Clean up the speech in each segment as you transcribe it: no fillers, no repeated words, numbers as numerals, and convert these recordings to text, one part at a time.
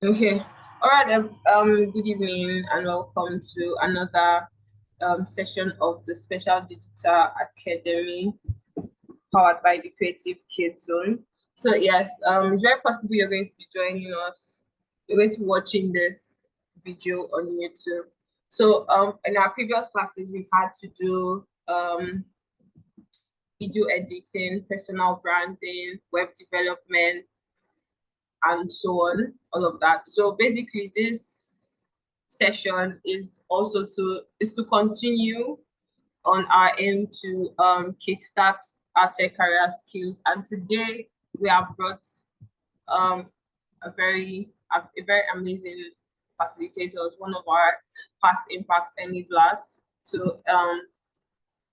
Okay. All right. Good evening and welcome to another session of the Special Digital Academy powered by the Creative Kids Zone. So yes, it's very possible you're going to be joining us. You're going to be watching this video on YouTube. So in our previous classes, we've had to do video editing, personal branding, web development, and so on, all of that. So basically, this session is to continue on our aim to kickstart our tech career skills. And today we have brought um, a very amazing facilitator, one of our past Impact enablers, to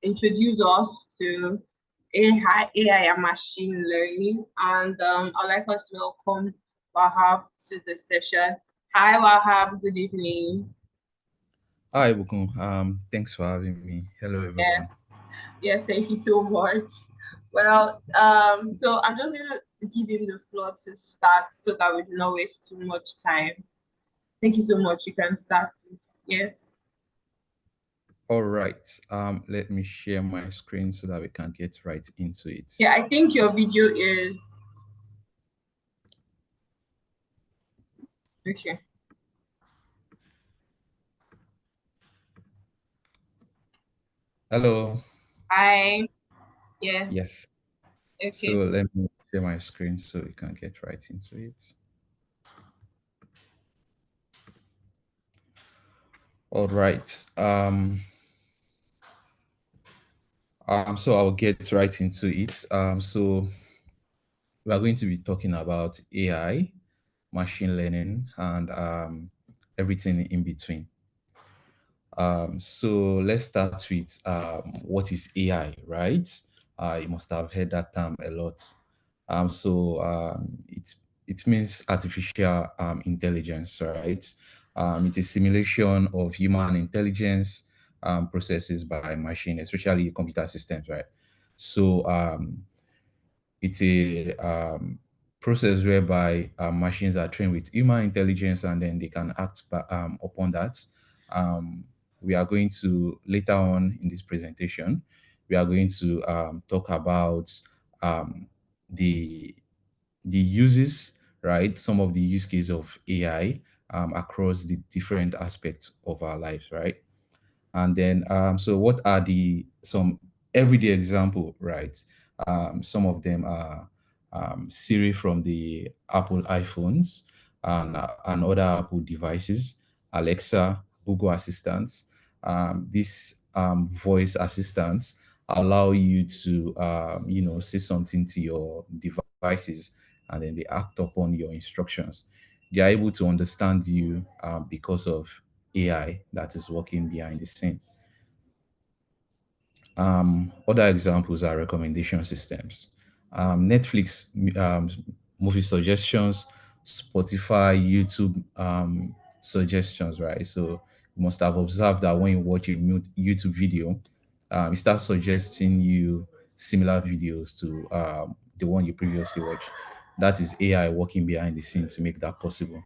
introduce us to AI and machine learning. And I'd like us to welcome Wahab to the session. Hi, Wahab. Good evening. Hi, Bukun. Thanks for having me. Hello, everyone. Yes. Yes, thank you so much. Well, so I'm just gonna give him the floor to start so that we do not waste too much time. Thank you so much. You can start, please. Yes. All right. Let me share my screen so that we can get right into it. Yeah, I think your video is okay. Hello. Hi. Yeah. Yes. So Okay. let me share my screen so we can get right into it. All right. So I'll get right into it. So we are going to be talking about AI, machine learning, and everything in between. So let's start with what is AI, right? You must have heard that term a lot. It means artificial intelligence, right? It is simulation of human intelligence processes by machine, especially computer systems, right? So it's a process whereby machines are trained with human intelligence and then they can act upon that. Um, we are going to later on in this presentation, we are going to talk about um, the the uses, right? Some of the use cases of AI across the different aspects of our lives, right? And then, so what are the some everyday example, right? Some of them are Siri from the Apple iPhones and other Apple devices, Alexa, Google Assistants. These voice assistants allow you to, say something to your devices, and then they act upon your instructions. They are able to understand you because of AI that is working behind the scene. Other examples are recommendation systems. Netflix movie suggestions, Spotify, YouTube suggestions, right? So you must have observed that when you watch a YouTube video, it starts suggesting you similar videos to the one you previously watched. That is AI working behind the scene to make that possible.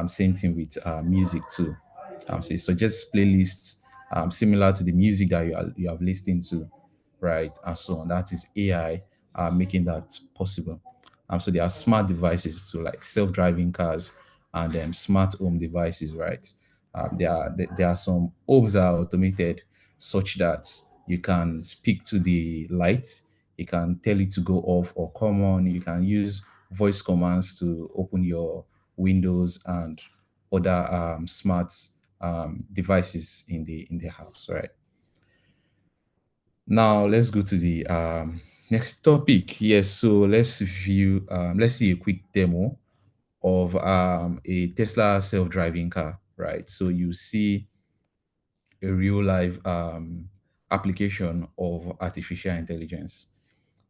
Same thing with music too. So it suggests playlists similar to the music that you have listened to, right? And so on. That is AI making that possible. So there are smart devices too, like self-driving cars and smart home devices, right? There are some homes that are automated such that you can speak to the light, you can tell it to go off or come on. You can use voice commands to open your windows and other smart devices in the house, right? Now let's go to the next topic. Yes, so let's see a quick demo of a Tesla self-driving car, right? So you see a real life application of artificial intelligence.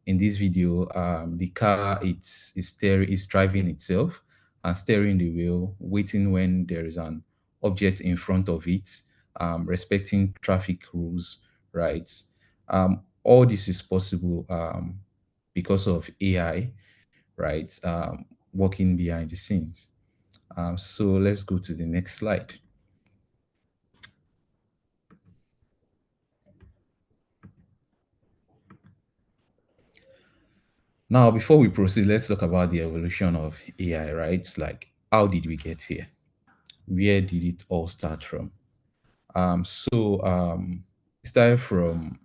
In this video, the car is driving itself and steering the wheel, waiting when there is an object in front of it, respecting traffic rules, right? All this is possible because of AI, right? Working behind the scenes. So let's go to the next slide. Now, before we proceed, let's talk about the evolution of AI, right? Like, how did we get here? Where did it all start from? It started from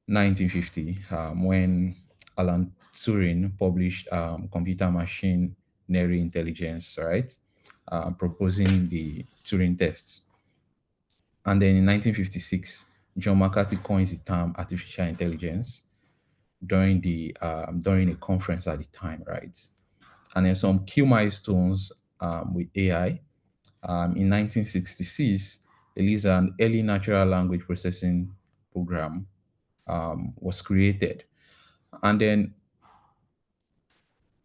1950 when Alan Turing published Computer Machine Neural Intelligence, right? Proposing the Turing tests. And then in 1956, John McCarthy coins the term artificial intelligence during a conference at the time, right? And then some key milestones with AI. In 1966, ELIZA, an early natural language processing program, was created. And then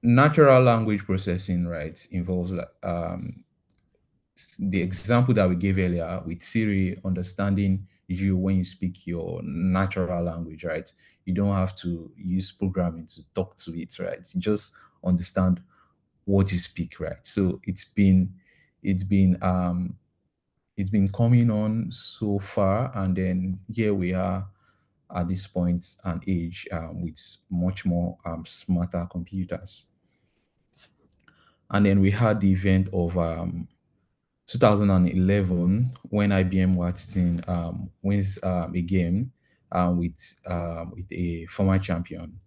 natural language processing, right, involves the example that we gave earlier with Siri understanding you when you speak your natural language, right? You don't have to use programming to talk to it, right? You just understand what you speak, right? So it's been it's been coming on so far, and then here we are at this point and age with much more smarter computers. And then we had the event of 2011 when IBM Watson wins a game with a former champion,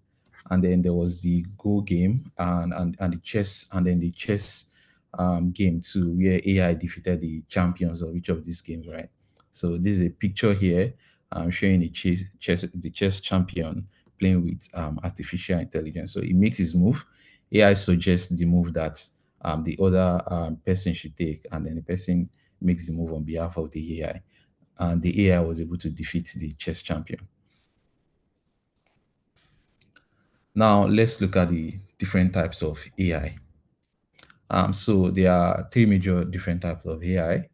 and then there was the Go game and the chess and then the chess game too, where AI defeated the champions of each of these games, right? So this is a picture here showing the chess champion playing with artificial intelligence. So he makes his move. AI suggests the move that the other person should take, and then the person makes the move on behalf of the AI, and the AI was able to defeat the chess champion. Now let's look at the different types of AI. So there are three major different types of AI.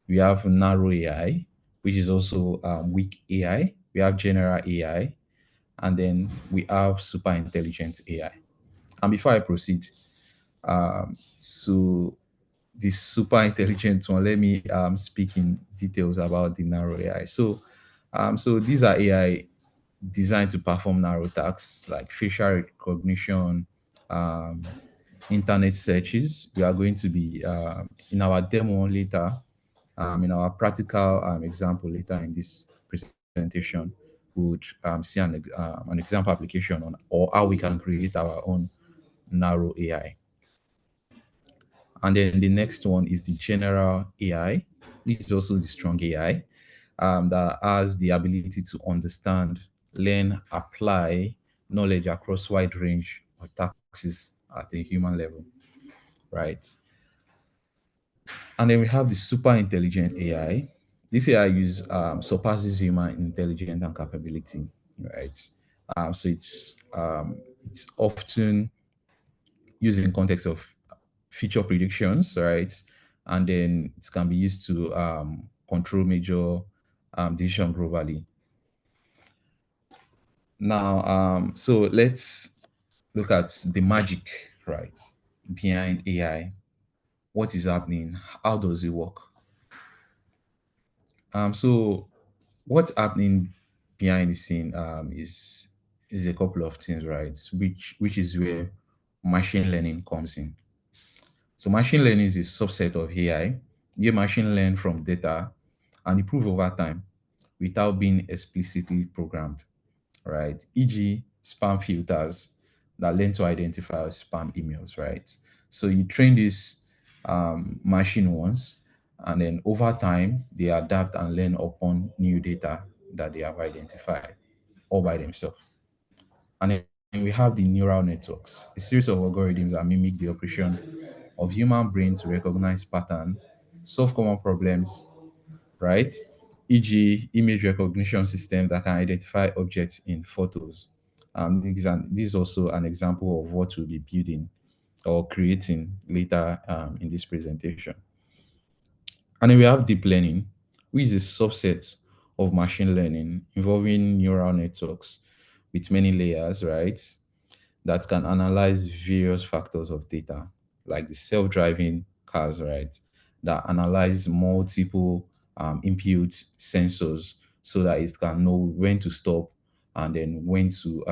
We have narrow AI, which is also weak AI. We have general AI, and then we have super intelligent AI. And before I proceed, so the super intelligent one, let me speak in details about the narrow AI. So these are AI designed to perform narrow tasks like facial recognition, um, internet searches. We are going to be in our demo later, in our practical example later in this presentation, we would see an example application on or how we can create our own narrow AI. And then the next one is the general AI. This is also the strong AI that has the ability to understand, learn, apply knowledge across wide range of taxes at a human level, right? And then we have the super intelligent AI. This AI surpasses human intelligence and capability, right? So it's often used in context of future predictions, right? And then it can be used to control major decision globally. Now, so let's look at the magic, right, behind AI. What is happening? How does it work? So what's happening behind the scene is a couple of things, right? Which is where machine learning comes in. So machine learning is a subset of AI. Your machine learn from data and improve over time without being explicitly programmed, right? E.g., spam filters that learn to identify spam emails, right? So you train this machine once, and then over time, they adapt and learn upon new data that they have identified all by themselves. And then we have the neural networks, a series of algorithms that mimic the operation of human brain to recognize pattern, solve common problems, right? E.g., image recognition system that can identify objects in photos. This is also an example of what we'll be building or creating later in this presentation. And then we have deep learning, which is a subset of machine learning involving neural networks with many layers, right? That can analyze various factors of data, like the self-driving cars, right? That analyze multiple input sensors so that it can know when to stop and then when to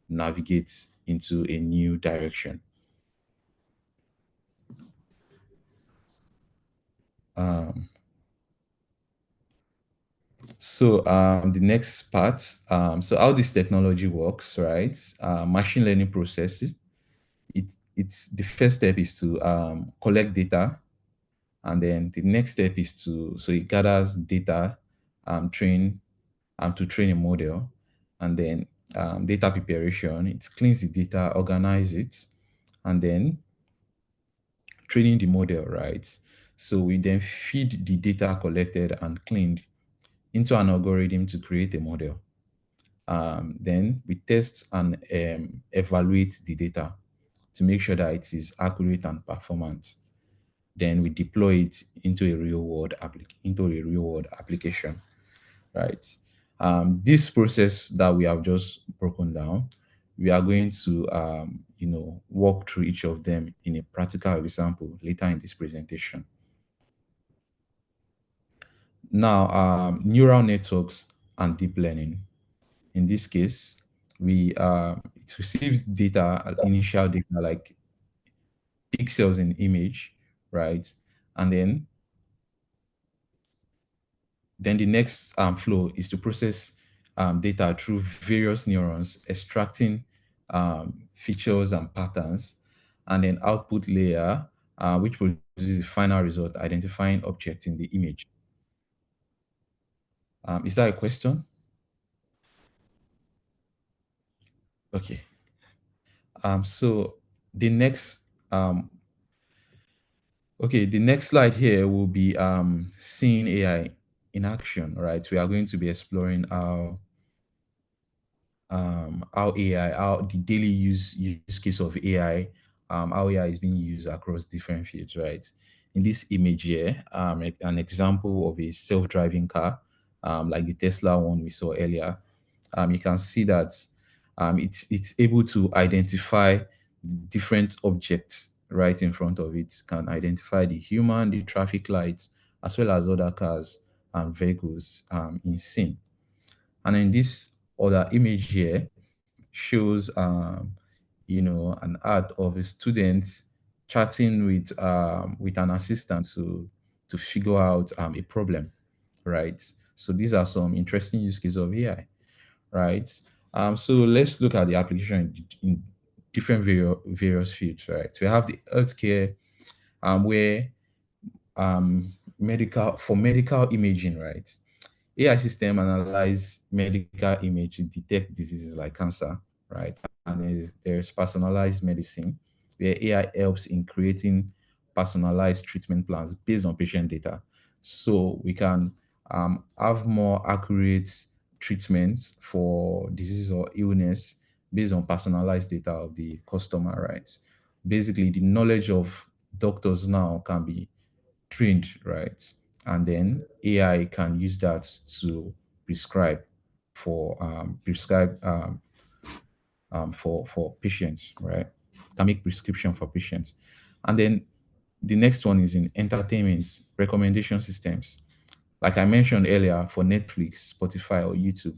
navigate into a new direction. Um, the next part, so how this technology works, right? Machine learning processes. It's the first step is to collect data, and then the next step is to so it gathers data, train to train a model, and then data preparation. It cleans the data, organize it, and then training the model, right? So we then feed the data collected and cleaned into an algorithm to create a model. Then we test and evaluate the data to make sure that it is accurate and performant. Then we deploy it into a real world application, right? This process that we have just broken down, we are going to walk through each of them in a practical example later in this presentation. Now, neural networks and deep learning. In this case, we it receives data, initial data like pixels in image, right? And then the next flow is to process data through various neurons, extracting features and patterns, and then output layer, which produces the final result, identifying objects in the image. Is that a question? Okay. So the next um, okay, the next slide here will be seeing AI in action, right? We are going to be exploring how AI, how the daily use case of AI, how AI is being used across different fields, right? In this image here, an example of a self-driving car, like the Tesla one we saw earlier. You can see that it's able to identify different objects right in front of it. Can identify the human, the traffic lights, as well as other cars and vehicles in scene. And in this other image here shows an ad of a student chatting with an assistant to figure out a problem, right? So these are some interesting use cases of AI, right? So let's look at the application in different various fields, right? We have the healthcare, where medical imaging, right? AI system analyze medical image to detect diseases like cancer, right? And there's personalized medicine, where AI helps in creating personalized treatment plans based on patient data. So we can have more accurate treatments for disease or illness based on personalized data of the customer, right? Basically, the knowledge of doctors now can be trained, right? And then AI can use that to prescribe for patients, right? Can make prescription for patients. And then the next one is in entertainment recommendation systems. Like I mentioned earlier, for Netflix, Spotify, or YouTube.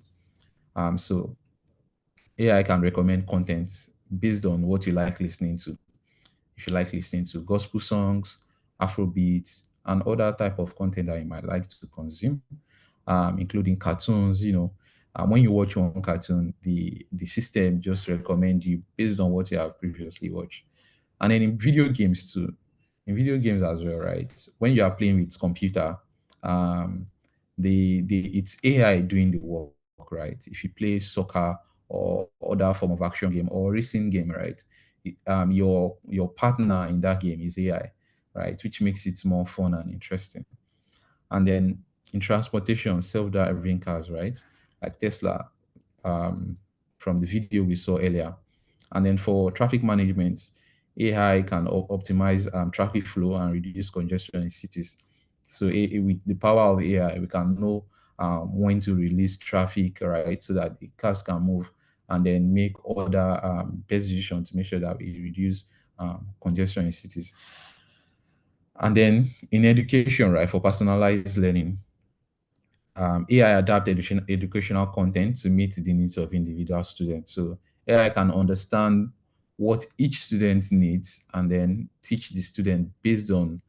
So AI can recommend content based on what you like listening to. If you like listening to gospel songs, Afro beats, and other type of content that you might like to consume, including cartoons. When you watch one cartoon, the system just recommend you based on what you have previously watched. And then in video games too, in video games as well, right? When you are playing with computer, um, the it's AI doing the work, right? If you play soccer or other form of action game or racing game, right? Your partner in that game is AI, right? Which makes it more fun and interesting. And then in transportation, self-driving cars, right? Like Tesla, um, from the video we saw earlier. And then for traffic management, AI can optimize traffic flow and reduce congestion in cities. So with the power of AI, we can know when to release traffic, right, so that the cars can move and then make other best decisions to make sure that we reduce congestion in cities. And then in education, right, for personalized learning, AI adapt educational content to meet the needs of individual students. So AI can understand what each student needs and then teach the student based on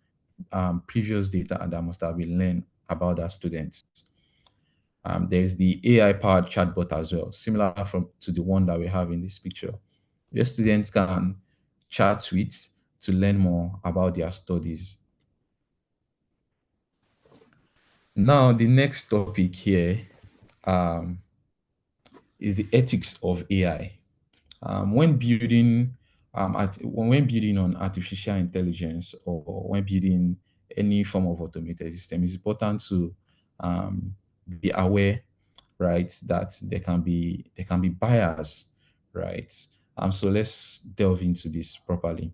previous data that must have been learned about that students. There's the AI-powered chatbot as well, similar to the one that we have in this picture. The students can chat with to learn more about their studies. Now, the next topic here um, is the ethics of AI. When building when building on artificial intelligence or when building any form of automated system, it's important to um, be aware, right, that there can be bias, right. So let's delve into this properly.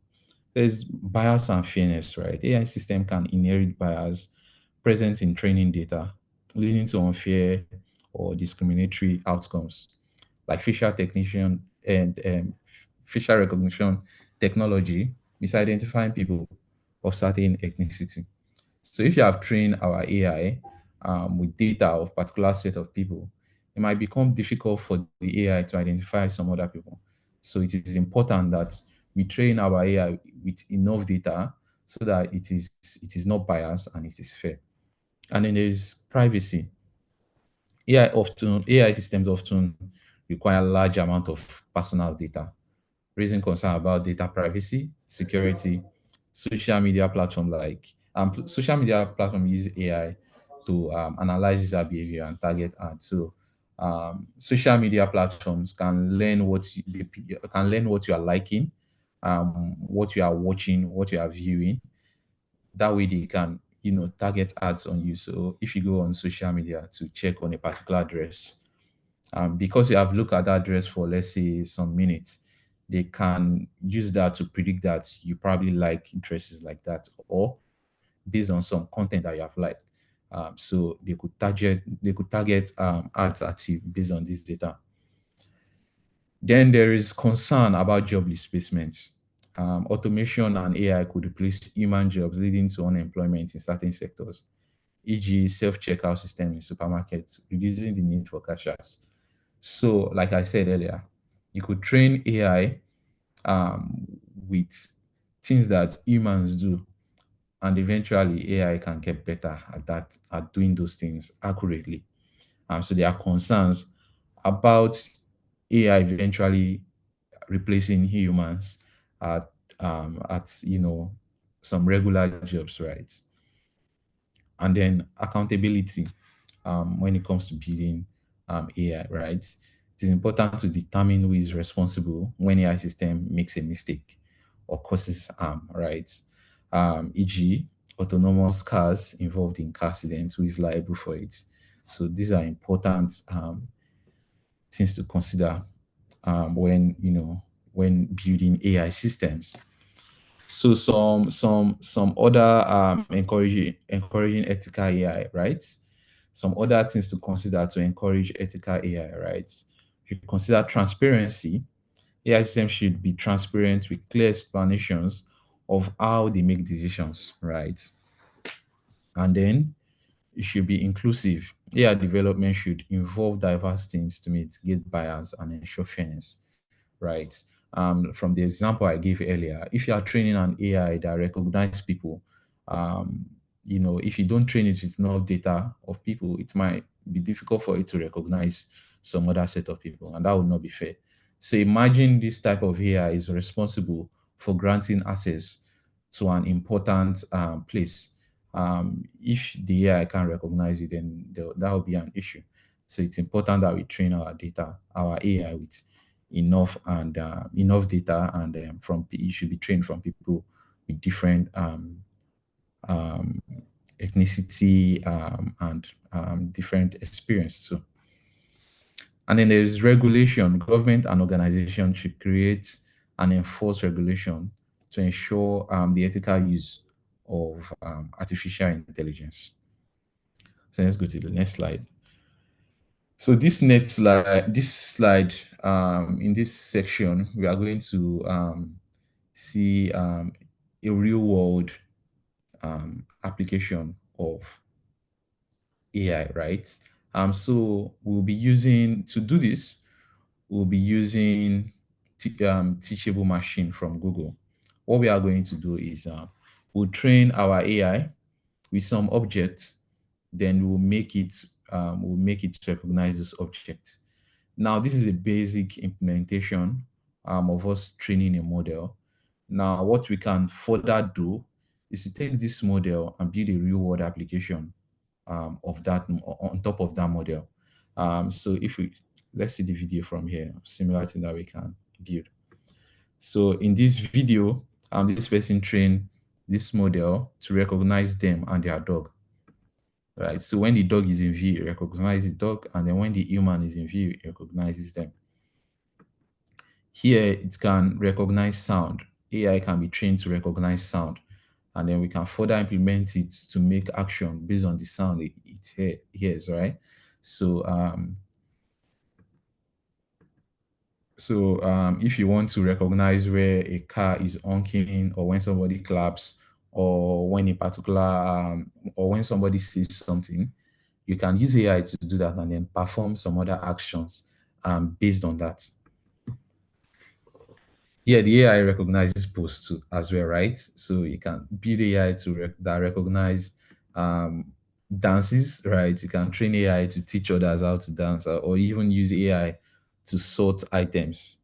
There's bias and fairness, right? AI system can inherit bias present in training data, leading to unfair or discriminatory outcomes, like facial recognition technology misidentifying people of certain ethnicity. So if you have trained our AI with data of particular set of people, it might become difficult for the AI to identify some other people. So it is important that we train our AI with enough data so that it is not biased and it is fair. And then there is privacy. AI systems often require large amount of personal data, raising concern about data privacy, security. Social media platform use AI to analyze user behavior and target ads. So social media platforms can learn can learn what you are liking, what you are watching, what you are viewing. That way they can target ads on you. So if you go on social media to check on a particular dress, because you have looked at that dress for let's say some minutes, they can use that to predict that you probably like dresses like that, or based on some content that you have liked. So they could target ads at you based on this data. Then there is concern about job displacement. Automation and AI could replace human jobs, leading to unemployment in certain sectors, e.g., self-checkout system in supermarkets, reducing the need for cashiers. So, like I said earlier, you could train AI um, with things that humans do, and eventually AI can get better at doing those things accurately. So there are concerns about AI eventually replacing humans at some regular jobs, right? And then accountability when it comes to building AI, right? It is important to determine who is responsible when AI system makes a mistake or causes harm, right? E.g., autonomous cars involved in car accidents, who is liable for it. So these are important things to consider when building AI systems. So some other encouraging ethical AI, right? Some other things to consider to encourage ethical AI, right? You consider transparency. AI systems should be transparent with clear explanations of how they make decisions, right? And then it should be inclusive. AI development should involve diverse teams to mitigate bias and ensure fairness, right? From the example I gave earlier, if you are training an AI that recognize people, um, if you don't train it with enough data of people, it might be difficult for it to recognize some other set of people, and that would not be fair. So imagine this type of AI is responsible for granting access to an important place. If the AI can't recognize it, then that will be an issue. So it's important that we train our AI with enough data, and it should be trained from people with different um, ethnicity and different experience too. And then there is regulation. Government and organization should create and enforce regulation to ensure the ethical use of artificial intelligence. So let's go to the next slide. So this slide, in this section, we are going to see a real world application of AI, right? So we'll be using to do this, we'll be using teachable machine from Google. What we are going to do is we'll train our AI with some objects, then we'll make it recognize those objects. Now, this is a basic implementation of us training a model. Now, what we can further do is to take this model and build a real world application of that on top of that model. So if we let's see the video from here, similar thing that we can build. So in this video, this person trained this model to recognize them and their dog. Right. So when the dog is in view, it recognizes the dog, and then when the human is in view, it recognizes them. Here, it can recognize sound. AI can be trained to recognize sound, and then we can further implement it to make action based on the sound it hears, right? So, if you want to recognize where a car is honking, or when somebody claps, or when a particular, or when somebody says something, you can use AI to do that and then perform some other actions based on that. Yeah, the AI recognizes posts too, as well, right? So you can build AI that recognize um, dances, right? You can train AI to teach others how to dance, or even use AI to sort items.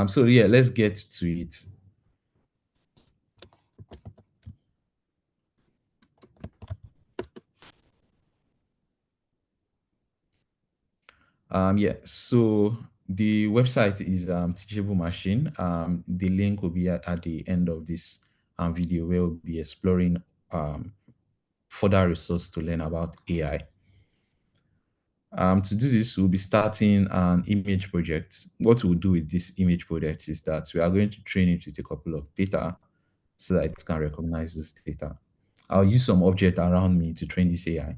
So yeah, let's get to it. Yeah, so the website is Teachable Machine. The link will be at the end of this video, where we'll be exploring further resources to learn about AI. To do this, we'll be starting an image project. What we'll do with this image project is that we are going to train it with a couple of data so that it can recognize those data. I'll use some object around me to train this AI.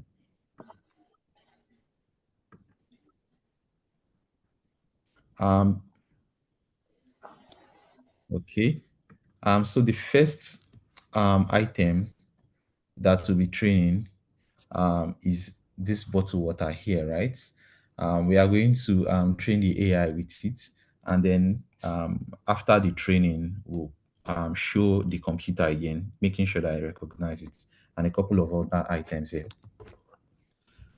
Um, okay. So the first item that will be training is this bottle water here, right? We are going to train the AI with it, and then after the training, we'll show the computer again, making sure that I recognize it, and a couple of other items here.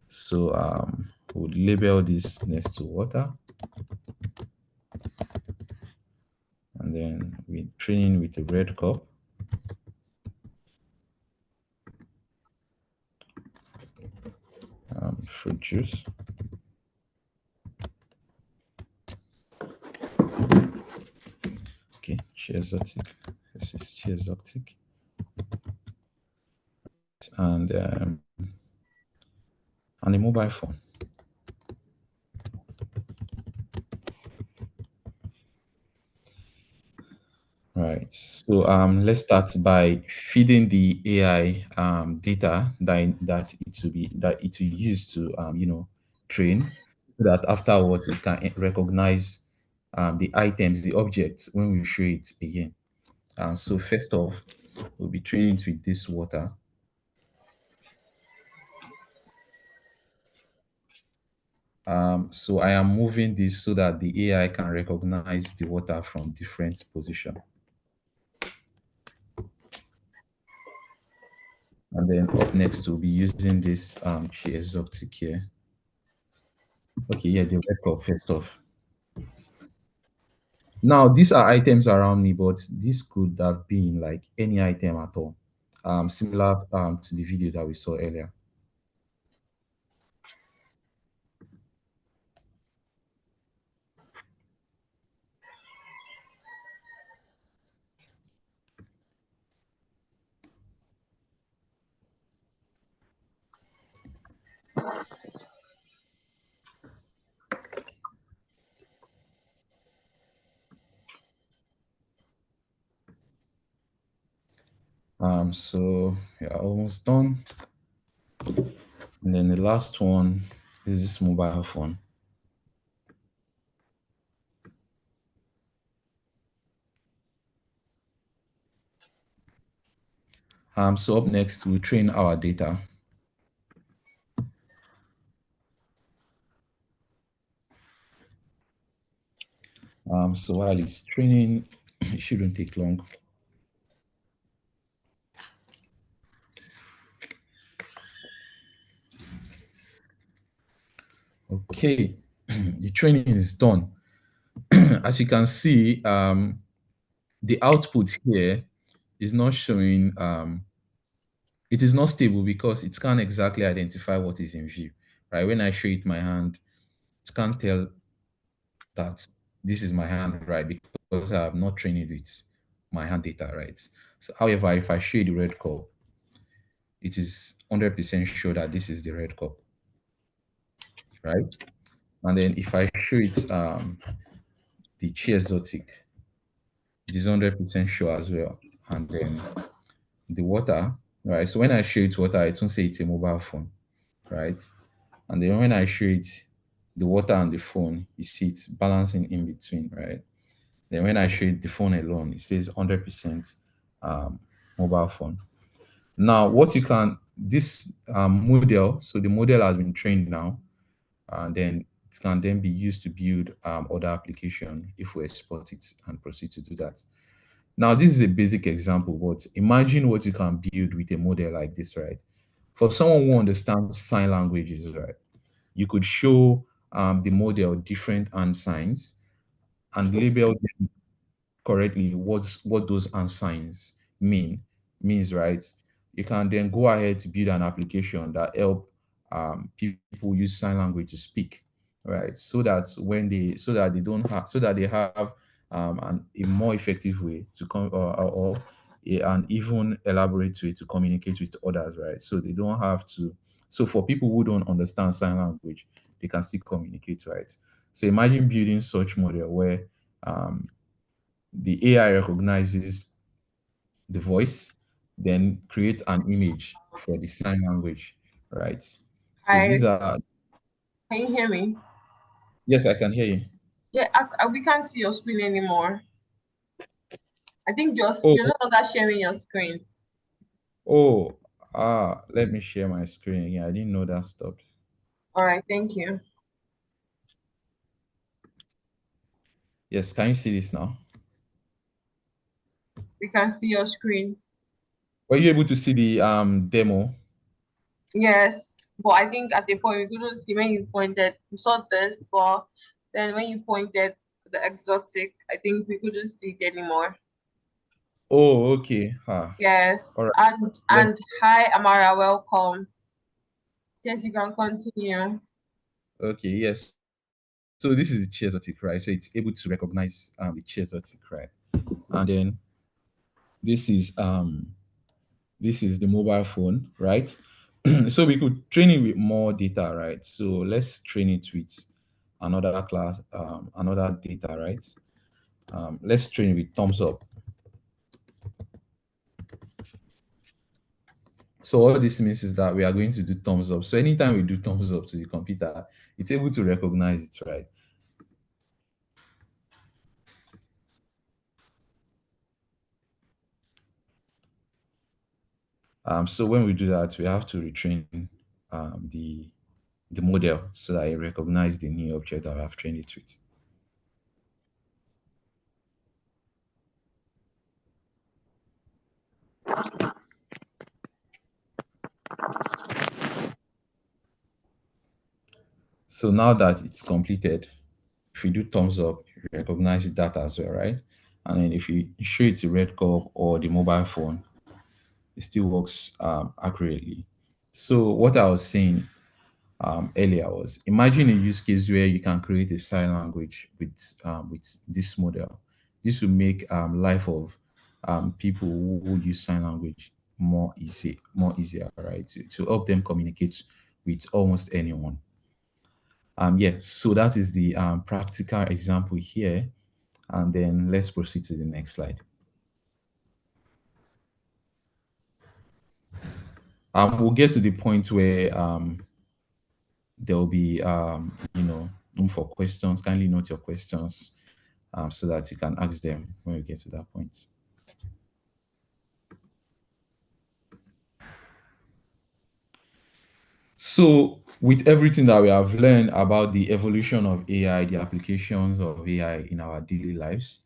So we'll label this next to water, and then we're training with a red cup. Fruit juice. Okay, exotic. This is exotic. And a mobile phone. Right. So let's start by feeding the AI data that it will use to train, so that afterwards it can recognize the items, the objects when we show it again. So first off, we'll be training it with this water. So I am moving this so that the AI can recognize the water from different position. And then up next, we'll be using this exotic here. Okay, yeah, the red cup first off. Now, these are items around me, but this could have been like any item at all. Similar to the video that we saw earlier. So yeah, almost done. And then the last one is this mobile phone. So up next, we train our data. So while it's training, it shouldn't take long. Okay, the training is done. As you can see, the output here is not showing, it is not stable because it can't exactly identify what is in view, right? When I show it my hand, it can't tell that this is my hand, right? Because I have not trained it with my hand data, right? So, however, if I show you the red cup, it is 100% sure that this is the red cup, right? And then if I show it the chi exotic, it is 100% sure as well. And then the water, right? So when I show it water, it won't say it's a mobile phone, right? And then when I show it the water and the phone, you see it's balancing in between, right? Then when I show it the phone alone, it says 100% um, mobile phone. Now, what you can, this model, so the model has been trained now, and then it can then be used to build other application if we export it and proceed to do that. Now, this is a basic example, but imagine what you can build with a model like this, right? For someone who understands sign languages, right, you could show the model different hand signs and label them correctly what those and signs means, right? You can then go ahead to build an application that help people use sign language to speak, right? So that they don't have so that they have a more effective way to come or an even elaborate way to communicate with others, right? So they don't have to. So for people who don't understand sign language, they can still communicate, right? So imagine building such model where um, the AI recognizes the voice, then create an image for the sign language, right? So these Hi, are, can you hear me? yes, I can hear you. Yeah, we can't see your screen anymore. I think just Oh, you're no longer sharing your screen. oh, let me share my screen again. I didn't know that stopped. All right, thank you. Yes, can you see this now? We can see your screen. Were you able to see the demo? Yes, but I think at the point we couldn't see when you pointed. We saw this, but then when you pointed the exotic, I think we couldn't see it anymore. Oh, okay. Yes, All right. Let, and hi Amara, welcome. Yes, you can continue. okay, yes. So this is the chi exotic, right? So it's able to recognize the chi exotic, right? And then this is this is the mobile phone, right? So we could train it with more data, right? So let's train it with another class, another data, right? Let's train it with thumbs up. So all this means is that we are going to do thumbs up. So anytime we do thumbs up to the computer, it's able to recognize it, right? So when we do that, we have to retrain the model so that it recognize the new object that we have trained it with. So now that it's completed, if you do thumbs up, you recognize that as well, right? And then if you show it to red cup or the mobile phone, it still works accurately. So what I was saying earlier was imagine a use case where you can create a sign language with this model. This will make life of people who use sign language more easier, right? To help them communicate with almost anyone. Yeah, so that is the practical example here. And then let's proceed to the next slide. We'll get to the point where there will be, room for questions. Kindly note your questions so that you can ask them when we get to that point. So, with everything that we have learned about the evolution of AI, the applications of AI in our daily lives,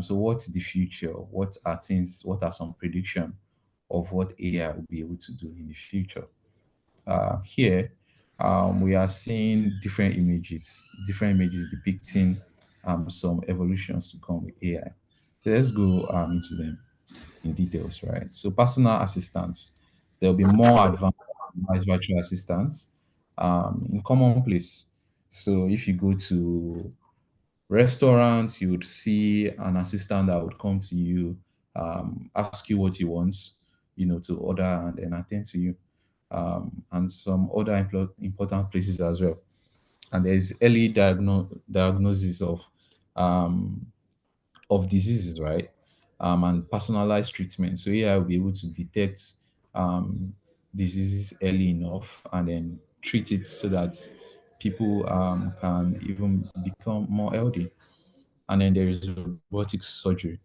so what's the future? What are things? What are some prediction of what AI will be able to do in the future? Here, we are seeing different images depicting some evolutions to come with AI. So let's go into them in details, right? So personal assistants, there'll be more advanced virtual assistants in commonplace. So if you go to restaurants, you would see an assistant that would come to you, ask you what you want, to order and then attend to you, and some other important places as well. And there's early diagnosis um, of diseases, right? And personalized treatment. So AI will be able to detect um, diseases early enough and then treat it so that people can even become more healthy. And then there is robotic surgery,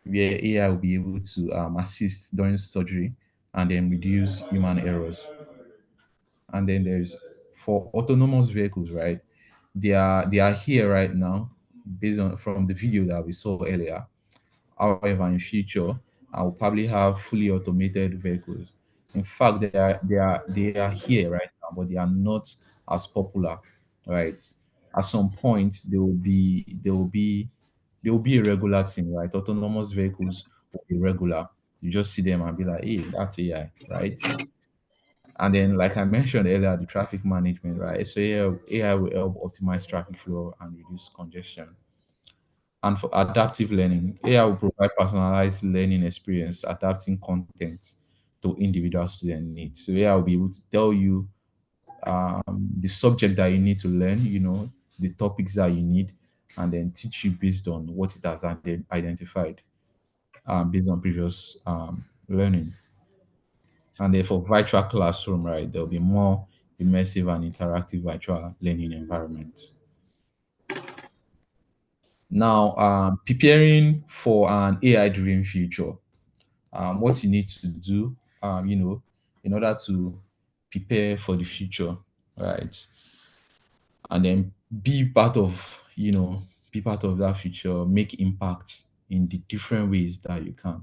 where AI will be able to assist during surgery and then reduce human errors. And then there's for autonomous vehicles, right? They are here right now, based on from the video that we saw earlier. However, in future, I will probably have fully automated vehicles. In fact, they are here right now, but they are not as popular, right? At some point, they will be a regular thing, right? Autonomous vehicles will be regular. You just see them and be like, hey, that's AI, right? And then, like I mentioned earlier, the traffic management, right? So AI will help optimize traffic flow and reduce congestion. And for adaptive learning, AI will provide personalized learning experience, adapting content to individual student needs. So AI will be able to tell you the subject that you need to learn, the topics that you need, and then teach you based on what it has identified based on previous learning. And therefore, virtual classroom, right? There'll be more immersive and interactive virtual learning environments. Now, preparing for an AI-driven future, what you need to do, in order to prepare for the future, right? And then be part of that future, make impact in the different ways that you can.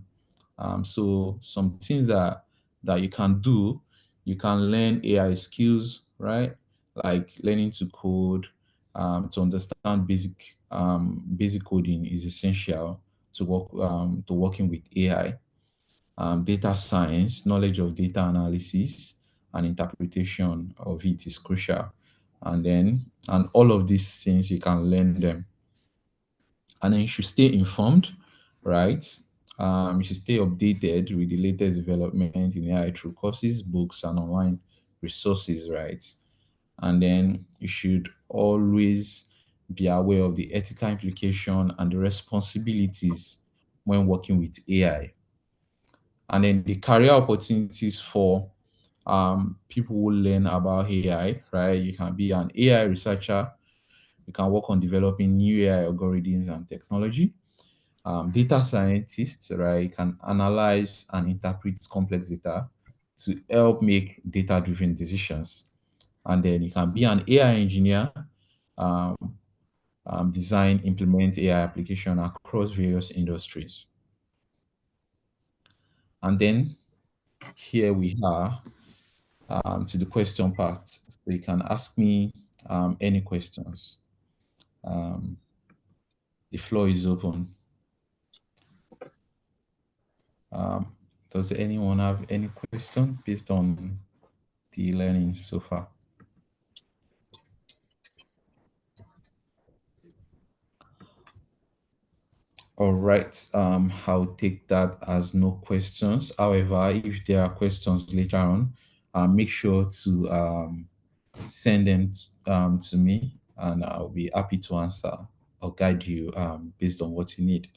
So some things that you can do, you can learn AI skills, right? Like learning to code, to understand basic coding is essential to working with AI. Data science, knowledge of data analysis and interpretation of it is crucial. And all of these things you can learn them, and then you should stay informed, right? You should stay updated with the latest development in AI through courses, books, and online resources, right? And then you should always be aware of the ethical implication and the responsibilities when working with AI. And then the career opportunities for people who learn about AI, right? You can be an AI researcher, you can work on developing new AI algorithms and technology. Data scientists, right, can analyze and interpret complex data to help make data-driven decisions. And then you can be an AI engineer, um, design, implement AI application across various industries. And then here we are to the question part. So you can ask me any questions. Um, the floor is open. Um, does anyone have any question based on the learning so far? All right. I'll take that as no questions. However, if there are questions later on, make sure to send them to me, and I'll be happy to answer or guide you based on what you need.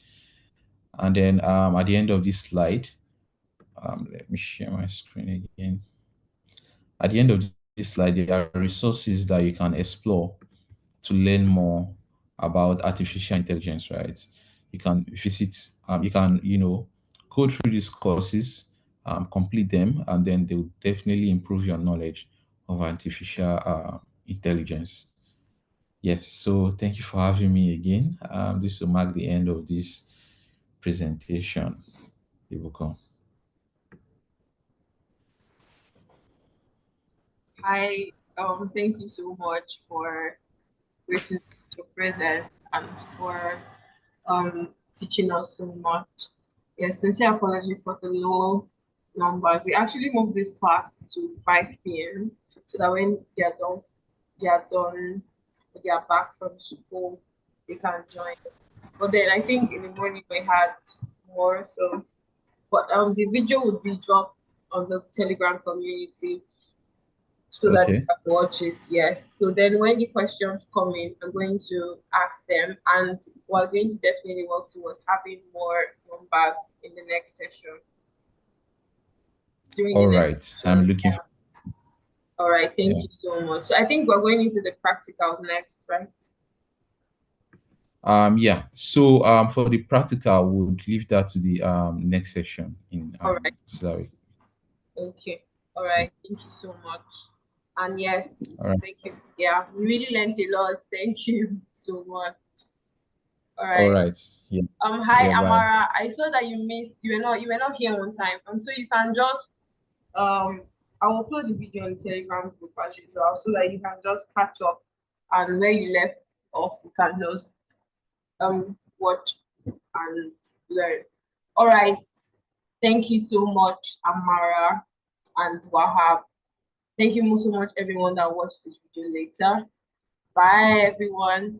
And then at the end of this slide, let me share my screen again. At the end of this slide, there are resources that you can explore to learn more about artificial intelligence, right? You can visit, you can, go through these courses, complete them, and then they will definitely improve your knowledge of artificial intelligence. Yes, so thank you for having me again. This will mark the end of this presentation. You will come. Hi, thank you so much for gracing your presence and for teaching us so much. Yes, sincere apology for the low numbers. We actually moved this class to 5 p.m. so that when they are done, they are back from school, they can join. But then I think in the morning we had more, so but the video would be dropped on the Telegram community so that you Okay. can watch it. Yes. So then when the questions come in, I'm going to ask them, and we're going to definitely work towards having more numbers in the next session. During the All next right. I'm session. looking Yeah. for, All right. Thank yeah. you so much. So I think we're going into the practical next, right? Yeah. So for the practical, we'll leave that to the next session in All right. so that we, Okay. All right. Thank you so much. And yes, all right. thank you. Yeah, we really learned a lot. Thank you so much. All All right. right. Yeah. Hi Yeah, bye. Amara. I saw that you were not here on time. So you can just I'll upload the video on the Telegram group as usual so that you can just catch up and where you left off you can just watch and learn. All right. Thank you so much, Amara and Wahab. Thank you so much everyone that watched this video later. Bye everyone.